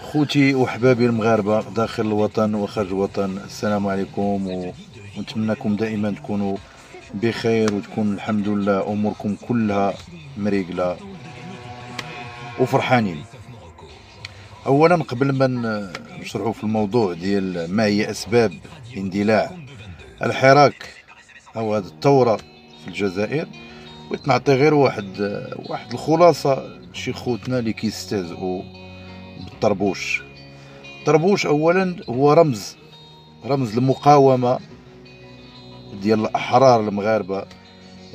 خوتي وحبابي المغاربة داخل الوطن وخارج الوطن، السلام عليكم ونتمنىكم دائما تكونوا بخير، وتكون الحمد لله أموركم كلها مريقلة وفرحانين. أولا قبل ما نشرحوا في الموضوع ديال ما هي أسباب اندلاع الحراك أو هذه الثورة في الجزائر، بغيت نعطي غير واحد الخلاصة شي خوتنا اللي كيستهزئوا بالطربوش. الطربوش أولا هو رمز المقاومة ديال الأحرار المغاربة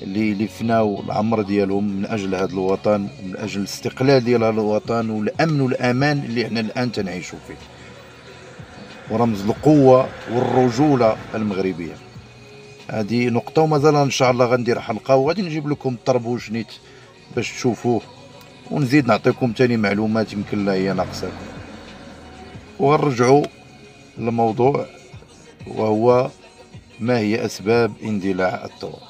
اللي فناو العمر ديالهم من أجل هذا الوطن، من أجل الاستقلال ديال هذا الوطن والأمن والأمان اللي احنا الآن تنعيشوا فيه، ورمز القوة والرجولة المغربية. هذه نقطة، ومازال إن شاء الله غندير حلقة وغادي نجيب لكم الطربوش نيت باش تشوفوه، ونزيد نعطيكم تاني معلومات يمكن لا هي ناقصاكم. ونرجعوا للموضوع، وهو ما هي أسباب اندلاع الثورة.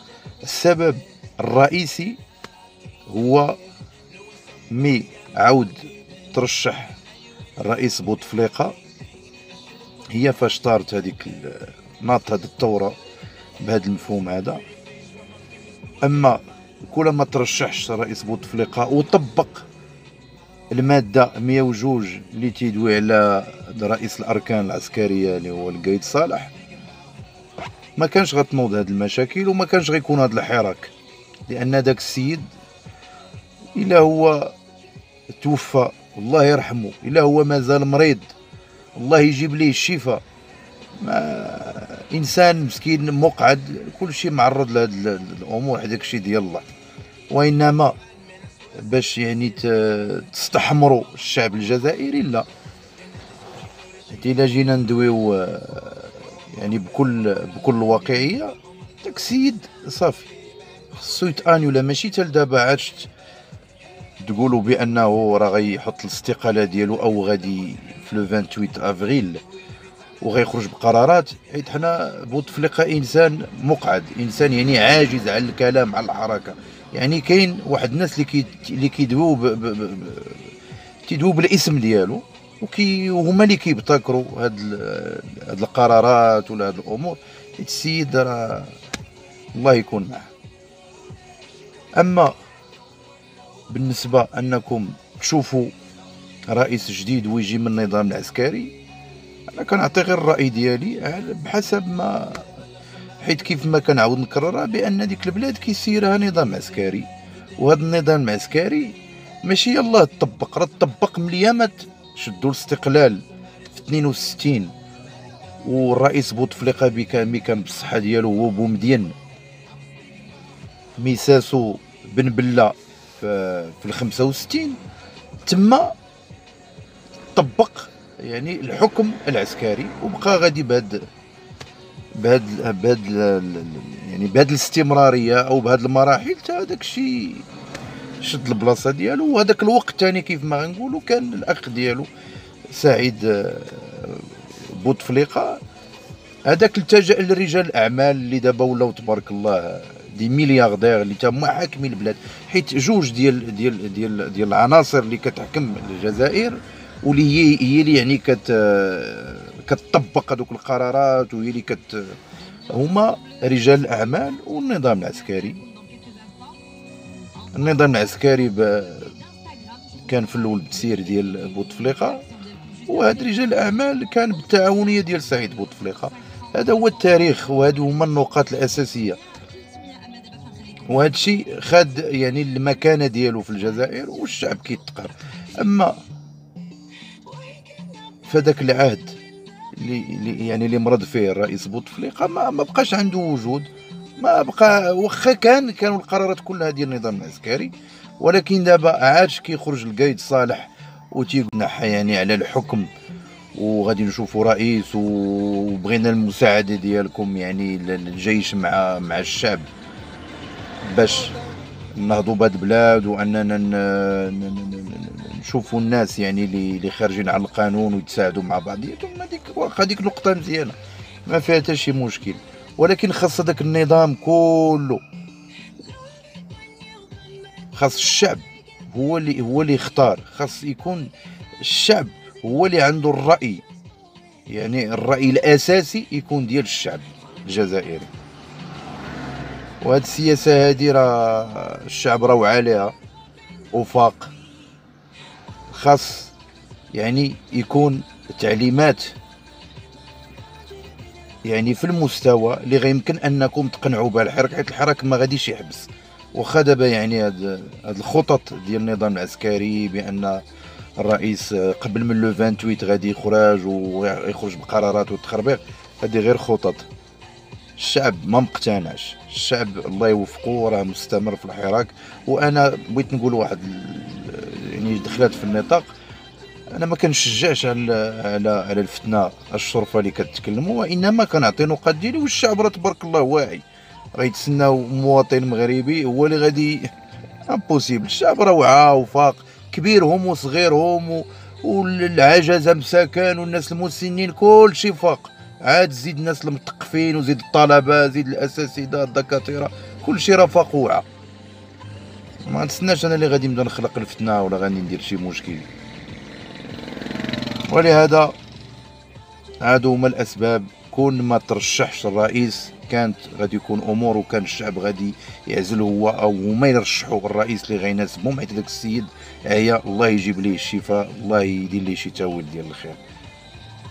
السبب الرئيسي هو مي عود ترشح الرئيس بوتفليقة، هي فاش طارت هذيك ناط هذه الثورة بهذا المفهوم هذا. أما كل ما ترشحش الرئيس بوتفليقة وطبق المادة 102 اللي تيدوي على رئيس الأركان العسكرية اللي هو القايد صالح، ما كانش غتنوض هاد المشاكل وما كانش غيكون هاد الحراك. لأن داك السيد إلا هو توفى الله يرحمه، إلا هو مازال مريض الله يجيب ليه الشفاء، ما إنسان مسكين مقعد كل شيء معرض لهاد الأمور، هذاك الشيء ديال الله. وإنما باش يعني تستحمروا الشعب الجزائري، لا. إلا جينا ندويو يعني بكل واقعية، داك السيد صافي خصو يتاني، ولا ماشي حتى لدابا عادش تقولوا بانه راه غيحط الاستقاله ديالو او غادي في لو 28 افريل وغيخرج بقرارات، حيت حنا بوتفليقه انسان مقعد، انسان يعني عاجز على الكلام على الحركه. يعني كاين واحد الناس اللي كيدويو تيدويو بالاسم ديالو، وهما اللي كيبتكروا هاد القرارات ولا هاد الامور. حيت السيد راه الله يكون معه. اما بالنسبه انكم تشوفوا رئيس جديد ويجي من النظام العسكري، انا كنعطي غير الراي ديالي بحسب ما، حيت كيف ما كنعاود نكررها بان ديك البلاد كيسيرها نظام عسكري، وهذا النظام العسكري ماشي يلاه تطبق، راه تطبق من ايامات شدوا الاستقلال في 62، والرئيس بوتفليقه مي كان بالصحه ديالو هو بومدين ميساسو بن بله في 65 تما طبق يعني الحكم العسكري، وبقى غادي يعني بهاد الاستمراريه او بهاد المراحل حتى داك الشيء شد البلاصه ديالو. وهذاك الوقت ثاني كيف ما غنقولوا كان الاخ ديالو سعيد بوتفليقه، هذاك التجا لرجال الاعمال اللي دابا ولاو تبارك الله دي ملياردير اللي تما حاكمين البلاد. حيت جوج ديال العناصر اللي كتحكم الجزائر، واللي هي اللي يعني كتطبق هذوك القرارات، وهي اللي هما رجال الاعمال والنظام العسكري. النظام العسكري كان في الاول بتسير ديال بوتفليقه، وهاد رجال الاعمال كان بالتعاونيه ديال سعيد بوتفليقه. هذا هو التاريخ، وهادو هما النقاط الاساسيه، وهذا الشيء خاد يعني المكانه ديالو في الجزائر والشعب كيتقر. اما فداك العهد اللي يعني اللي مرض فيه الرئيس بوتفليقه ما بقاش عنده وجود، ما بقى، واخا كانوا القرارات كلها ديال النظام العسكري، ولكن دابا عادش كيخرج القايد صالح وتيقنح يعني على الحكم، وغادي نشوفوا رئيس وبغينا المساعده ديالكم يعني الجيش مع الشعب باش نهضوا بهاد البلاد، واننا نشوفوا الناس يعني اللي خارجين على القانون ويتساعدوا مع بعضياتهم. هذيك نقطه مزيانه ما فيها حتى شي مشكل، ولكن خاص هذاك النظام كله، خاص الشعب هو اللي يختار، خاص يكون الشعب هو اللي عنده الرأي، يعني الرأي الأساسي يكون ديال الشعب الجزائري. وهاد السياسة هادي راه الشعب راه وعى عليها وفاق. خاص يعني يكون تعليمات يعني في المستوى اللي غيمكن انكم تقنعوا به الحراك، حيت الحراك ما غاديش يحبس. واخا دابا يعني هاد الخطط ديال النظام العسكري بان الرئيس قبل من لو 28 غادي يخرج بقرارات والتخربيق، هذه غير خطط. الشعب ما مقتنعش، الشعب الله يوفقه راه مستمر في الحراك. وانا بغيت نقول واحد يعني دخلت في النطاق، انا ما كنشجعش على الفتنه الشرفه اللي كتكلموا، وانما كنعطي نقاط ديالي، والشعب راه تبارك الله واعي. غيتسناو مواطن مغربي هو اللي غادي امبوسيبل. الشعب راه وعى وفاق، كبيرهم وصغيرهم والعجزه مساكن والناس المسنين كلشي فاق. عاد زيد الناس المثقفين وزيد الطلبه زيد الاساتذه الدكاتره، كلشي راه فاق وعى. ما نتسناش انا اللي غادي نبدا نخلق الفتنه ولا غادي ندير شي مشكل. ولهذا هادو هما الاسباب. كون ما ترشحش الرئيس كانت غادي يكون امور، وكان الشعب غادي يعزل هو او هما يرشحوا الرئيس اللي غيناسبهم، حيت داك السيد عيا الله يجيب ليه الشفاء، الله يدير ليه شي تاويل ديال الخير.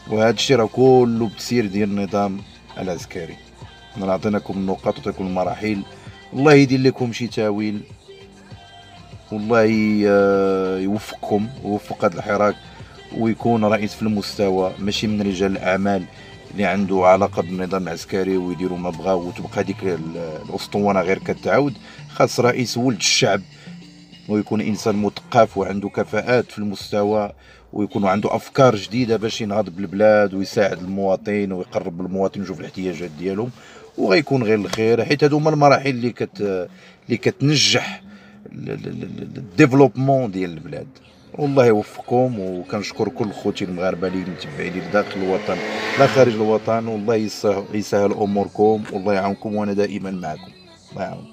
وهذا الشيء راه كله بتسير ديال النظام العسكري. انا عطيناكم النقاط وعطيناكم المراحل، الله يدير لكم شي تاويل، والله يوفقكم ويوفق هذا الحراك، ويكون رئيس في المستوى ماشي من رجال الاعمال اللي عنده علاقه بالنظام العسكري ويديروا ما بغاو وتبقى ديك الاسطوانه غير كتعاود. خاص رئيس ولد الشعب، ويكون انسان مثقف وعنده كفاءات في المستوى، ويكون عنده افكار جديده باش ينهض بالبلاد ويساعد المواطن ويقرب المواطن ويشوف الاحتياجات ديالهم، وغيكون غير الخير. حيت هادو هما المراحل اللي كتنجح الديفلوبمون ديال البلاد. والله يوفقكم، وكنشكر كل خوتي المغاربه اللي متبعين داخل الوطن لا خارج الوطن. والله يسهل اموركم والله يعاونكم، وانا دائما معكم. الله يعاونكم.